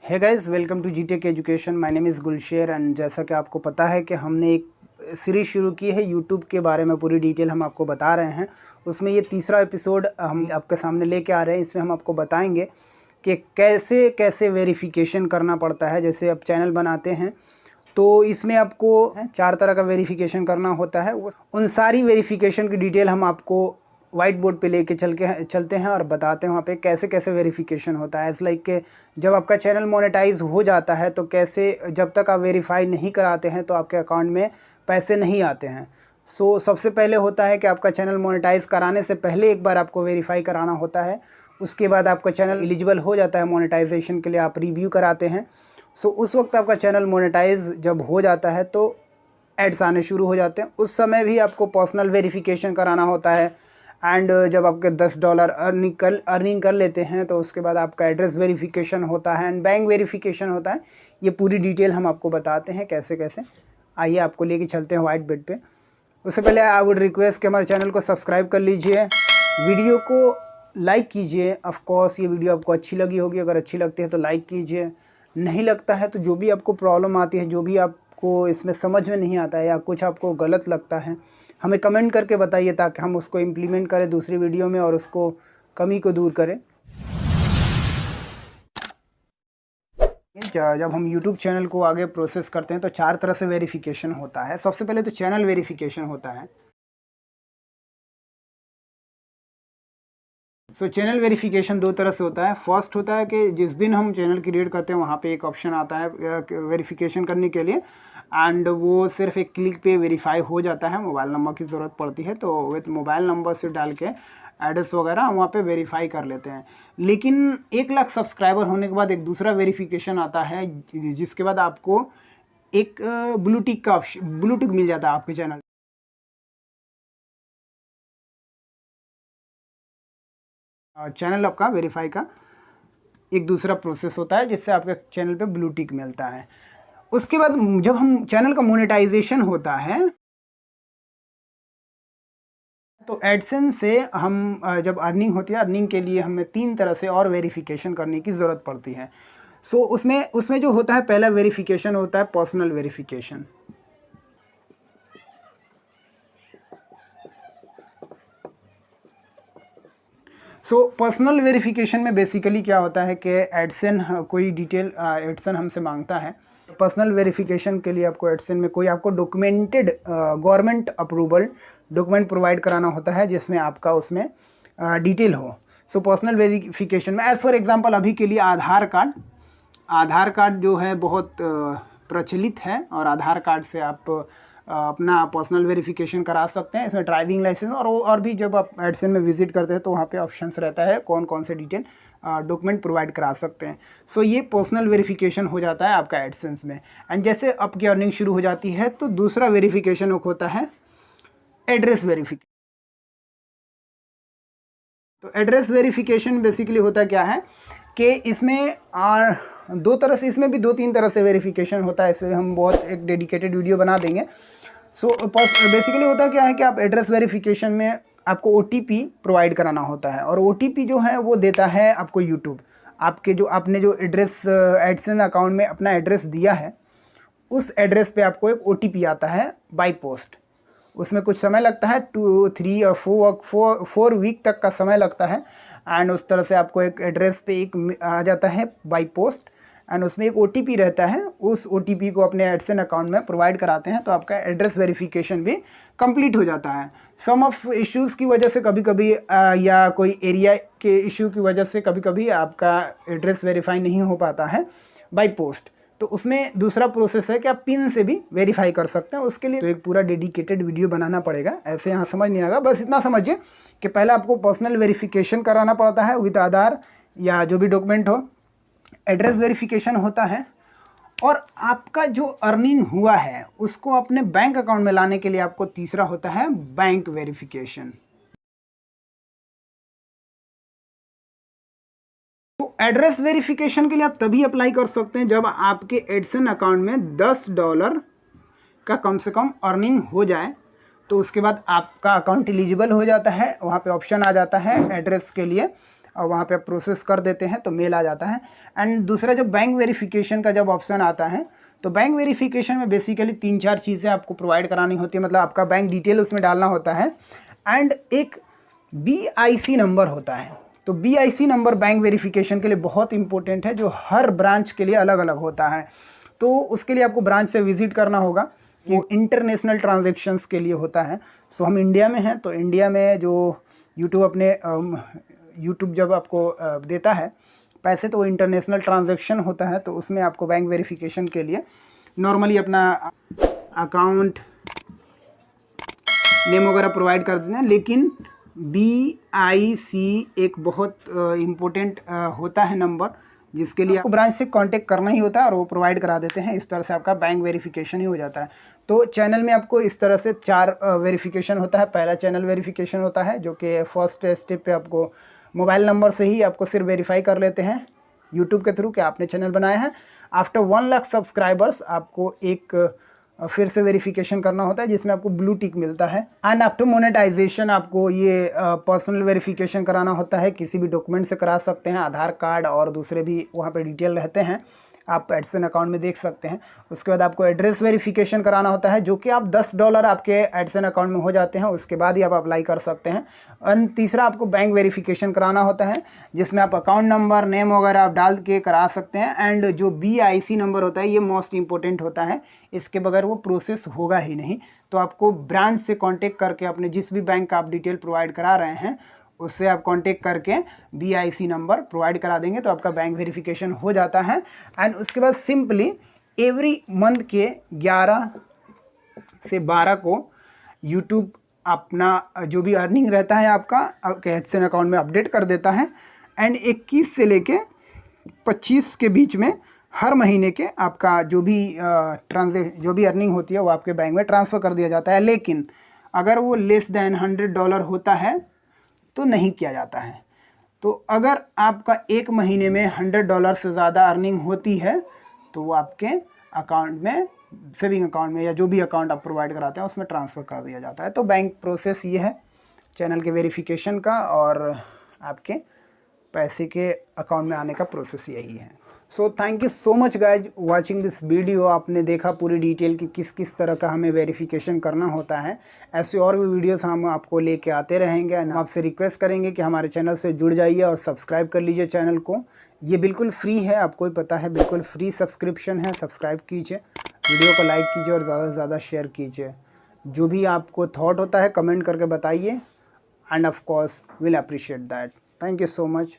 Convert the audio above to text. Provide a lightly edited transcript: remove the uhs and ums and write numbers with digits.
है guys, welcome to G Tech education. My name is Gulsher and जैसा कि आपको पता है कि हमने एक सीरीज़ शुरू की है यूट्यूब के बारे में। पूरी डिटेल हम आपको बता रहे हैं। उसमें ये तीसरा एपिसोड हम आपके सामने लेके आ रहे हैं। इसमें हम आपको बताएंगे कि कैसे कैसे वेरिफिकेशन करना पड़ता है। जैसे आप चैनल बनाते हैं तो इसमें आपको 4 तरह का वेरिफिकेशन करना होता है। उन सारी वेरिफिकेशन की डिटेल हम आपको वाइट बोर्ड पे लेके चलते हैं और बताते हैं वहाँ पे कैसे कैसे वेरिफिकेशन होता है। इट्स लाइक के जब आपका चैनल मोनेटाइज हो जाता है तो कैसे, जब तक आप वेरीफाई नहीं कराते हैं तो आपके अकाउंट में पैसे नहीं आते हैं। सो सबसे पहले होता है कि आपका चैनल मोनेटाइज कराने से पहले एक बार आपको वेरीफाई कराना होता है। उसके बाद आपका चैनल एलिजिबल हो जाता है मोनेटाइजेशन के लिए, आप रिव्यू कराते हैं। सो उस वक्त आपका चैनल मोनेटाइज जब हो जाता है तो एड्स आने शुरू हो जाते हैं। उस समय भी आपको पर्सनल वेरिफिकेशन कराना होता है। एंड जब आपके $10 अर्निंग कर लेते हैं तो उसके बाद आपका एड्रेस वेरिफिकेशन होता है एंड बैंक वेरिफिकेशन होता है। ये पूरी डिटेल हम आपको बताते हैं कैसे कैसे। आइए आपको लेके चलते हैं वाइट बोर्ड पे। उससे पहले आई वुड रिक्वेस्ट कि हमारे चैनल को सब्सक्राइब कर लीजिए, वीडियो को लाइक कीजिए। ऑफ कोर्स ये वीडियो आपको अच्छी लगी होगी, अगर अच्छी लगती है तो लाइक कीजिए। नहीं लगता है तो जो भी आपको प्रॉब्लम आती है, जो भी आपको इसमें समझ में नहीं आता है या कुछ आपको गलत लगता है, हमें कमेंट करके बताइए ताकि हम उसको इम्प्लीमेंट करें दूसरी वीडियो में और उसको कमी को दूर करें। जब हम YouTube चैनल को आगे प्रोसेस करते हैं तो 4 तरह से वेरिफिकेशन होता है। सबसे पहले तो चैनल वेरिफिकेशन होता है। चैनल वेरिफिकेशन 2 तरह से होता है। फर्स्ट होता है कि जिस दिन हम चैनल क्रिएट करते हैं वहाँ पे एक ऑप्शन आता है वेरिफिकेशन करने के लिए, एंड वो सिर्फ एक क्लिक पे वेरीफाई हो जाता है। मोबाइल नंबर की ज़रूरत पड़ती है तो विथ मोबाइल नंबर से डाल के एड्रेस वगैरह वहाँ पे वेरीफाई कर लेते हैं। लेकिन 1 लाख सब्सक्राइबर होने के बाद एक दूसरा वेरिफिकेशन आता है, जिसके बाद आपको एक ब्लू टिक का ऑप्शन, ब्लू टिक मिल जाता है आपके चैनल। चैनल आपका वेरीफाई का एक दूसरा प्रोसेस होता है जिससे आपके चैनल पे ब्लू टिक मिलता है। उसके बाद जब हम चैनल का मोनेटाइजेशन होता है तो एडसेंस से हम जब अर्निंग होती है, अर्निंग के लिए हमें 3 तरह से और वेरिफिकेशन करने की ज़रूरत पड़ती है। उसमें जो होता है, पहला वेरिफिकेशन होता है पर्सनल वेरिफिकेशन। पर्सनल वेरिफिकेशन में बेसिकली क्या होता है कि एडसन कोई डिटेल एडसन हमसे मांगता है। पर्सनल वेरिफिकेशन के लिए आपको एडसन में कोई आपको documented government approval document provide कराना होता है जिसमें आपका उसमें डिटेल हो। पर्सनल वेरिफिकेशन में एज़ फॉर एग्जांपल अभी के लिए आधार कार्ड जो है बहुत प्रचलित है और आधार कार्ड से आप अपना पर्सनल वेरिफिकेशन करा सकते हैं। इसमें ड्राइविंग लाइसेंस और भी जब आप एडसन में विजिट करते हैं तो वहाँ पे ऑप्शंस रहता है कौन कौन से डिटेल डॉक्यूमेंट प्रोवाइड करा सकते हैं। ये पर्सनल वेरिफिकेशन हो जाता है आपका एडसेंस में। एंड जैसे आपकी अर्निंग शुरू हो जाती है तो दूसरा वेरिफिकेशन होता है एड्रेस वेरिफिकेशन। तो एड्रेस वेरिफिकेशन बेसिकली होता क्या है कि इसमें 2 तरह से, इसमें भी 2-3 तरह से वेरिफिकेशन होता है। इसमें हम बहुत एक डेडिकेटेड वीडियो बना देंगे। बेसिकली होता क्या है कि आप एड्रेस वेरिफिकेशन में आपको OTP प्रोवाइड कराना होता है और OTP जो है वो देता है आपको यूट्यूब। आपने जो एड्रेस एडसेंस अकाउंट में अपना एड्रेस दिया है उस एड्रेस पे आपको एक OTP आता है बाय पोस्ट। उसमें कुछ समय लगता है, 2, 3 और 4 वीक तक का समय लगता है। एंड उस तरह से आपको एक एड्रेस पे एक आ जाता है बाय पोस्ट एंड उसमें एक OTP रहता है। उस OTP को अपने एडसेंस अकाउंट में प्रोवाइड कराते हैं तो आपका एड्रेस वेरिफिकेशन भी कंप्लीट हो जाता है। सम ऑफ इश्यूज़ की वजह से कभी कभी या कोई एरिया के इशू की वजह से कभी कभी आपका एड्रेस वेरीफाई नहीं हो पाता है बाय पोस्ट। तो उसमें दूसरा प्रोसेस है कि आप पिन से भी वेरीफाई कर सकते हैं। उसके लिए तो एक पूरा डेडिकेटेड वीडियो बनाना पड़ेगा, ऐसे यहाँ समझ नहीं आएगा। बस इतना समझिए कि पहले आपको पर्सनल वेरिफिकेशन कराना पड़ता है विद आधार या जो भी डॉक्यूमेंट हो। एड्रेस वेरिफिकेशन होता है और आपका जो अर्निंग हुआ है उसको अपने बैंक अकाउंट में लाने के लिए आपको तीसरा होता है बैंक वेरिफिकेशन। तो एड्रेस वेरिफिकेशन के लिए आप तभी अप्लाई कर सकते हैं जब आपके एडसेंस अकाउंट में $10 का कम से कम अर्निंग हो जाए। तो उसके बाद आपका अकाउंट एलिजिबल हो जाता है, वहाँ पे ऑप्शन आ जाता है एड्रेस के लिए और वहाँ पे आप प्रोसेस कर देते हैं तो मेल आ जाता है। एंड दूसरा जो बैंक वेरिफिकेशन का जब ऑप्शन आता है तो बैंक वेरिफिकेशन में बेसिकली 3-4 चीज़ें आपको प्रोवाइड करानी होती है, मतलब आपका बैंक डिटेल उसमें डालना होता है एंड एक BIC नंबर होता है। तो BIC नंबर बैंक वेरिफिकेशन के लिए बहुत इंपॉर्टेंट है, जो हर ब्रांच के लिए अलग अलग होता है। तो उसके लिए आपको ब्रांच से विज़िट करना होगा। वो इंटरनेशनल ट्रांजैक्शंस के लिए होता है। सो हम इंडिया में हैं, तो इंडिया में जो यूट्यूब जब आपको देता है पैसे तो वो इंटरनेशनल ट्रांजैक्शन होता है, तो उसमें आपको बैंक वेरिफिकेशन के लिए नॉर्मली अपना अकाउंट नेम वगैरह प्रोवाइड कर देते हैं। लेकिन BIC एक बहुत इम्पोर्टेंट होता है नंबर, जिसके लिए आपको ब्रांच से कांटेक्ट करना ही होता है और वो प्रोवाइड करा देते हैं। इस तरह से आपका बैंक वेरिफिकेशन ही हो जाता है। तो चैनल में आपको इस तरह से 4 वेरिफिकेशन होता है। पहला चैनल वेरिफिकेशन होता है, जो कि फर्स्ट स्टेप पे आपको मोबाइल नंबर से ही आपको सिर्फ वेरीफाई कर लेते हैं यूट्यूब के थ्रू कि आपने चैनल बनाया है। आफ्टर 1 लाख सब्सक्राइबर्स आपको एक फिर से वेरिफिकेशन करना होता है, जिसमें आपको ब्लू टिक मिलता है। एंड आफ्टर मोनेटाइजेशन आपको ये पर्सनल वेरिफिकेशन कराना होता है। किसी भी डॉक्यूमेंट से करा सकते हैं, आधार कार्ड और दूसरे भी वहाँ पे डिटेल रहते हैं, आप एडसेन अकाउंट में देख सकते हैं। उसके बाद आपको एड्रेस वेरिफिकेशन कराना होता है, जो कि आप $10 आपके एडसेन अकाउंट में हो जाते हैं, उसके बाद ही आप अप्लाई कर सकते हैं। और तीसरा आपको बैंक वेरिफिकेशन कराना होता है, जिसमें आप अकाउंट नंबर नेम वगैरह आप डाल के करा सकते हैं। एंड जो BIC नंबर होता है ये मोस्ट इंपॉर्टेंट होता है, इसके बगैर वो प्रोसेस होगा ही नहीं। तो आपको ब्रांच से कांटेक्ट करके अपने जिस भी बैंक का आप डिटेल प्रोवाइड करा रहे हैं उससे आप कांटेक्ट करके BIC नंबर प्रोवाइड करा देंगे तो आपका बैंक वेरिफिकेशन हो जाता है। एंड उसके बाद सिंपली एवरी मंथ के 11 से 12 को यूट्यूब अपना जो भी अर्निंग रहता है आपका एडसेन अकाउंट में अपडेट कर देता है। एंड 21 से लेके 25 के बीच में हर महीने के आपका जो भी अर्निंग होती है वो आपके बैंक में ट्रांसफ़र कर दिया जाता है। लेकिन अगर वो लेस दैन $100 होता है तो नहीं किया जाता है। तो अगर आपका एक महीने में $100 से ज़्यादा अर्निंग होती है तो वो आपके अकाउंट में, सेविंग अकाउंट में या जो भी अकाउंट आप प्रोवाइड कराते हैं उसमें ट्रांसफ़र कर दिया जाता है। तो बैंक प्रोसेस ये है चैनल के वेरिफिकेशन का, और आपके पैसे के अकाउंट में आने का प्रोसेस यही है। So thank you so much guys watching this video. आपने देखा पूरी डिटेल कि किस किस तरह का हमें वेरिफिकेशन करना होता है। ऐसे और भी वीडियोस हम आपको लेके आते रहेंगे। एंड आपसे रिक्वेस्ट करेंगे कि हमारे चैनल से जुड़ जाइए और सब्सक्राइब कर लीजिए चैनल को। ये बिल्कुल फ्री है, आपको ही पता है, बिल्कुल फ्री सब्सक्रिप्शन है। सब्सक्राइब कीजिए, वीडियो को लाइक कीजिए और ज़्यादा से ज़्यादा शेयर कीजिए। जो भी आपको थॉट होता है कमेंट करके बताइए, end of course will appreciate that. Thank you so much.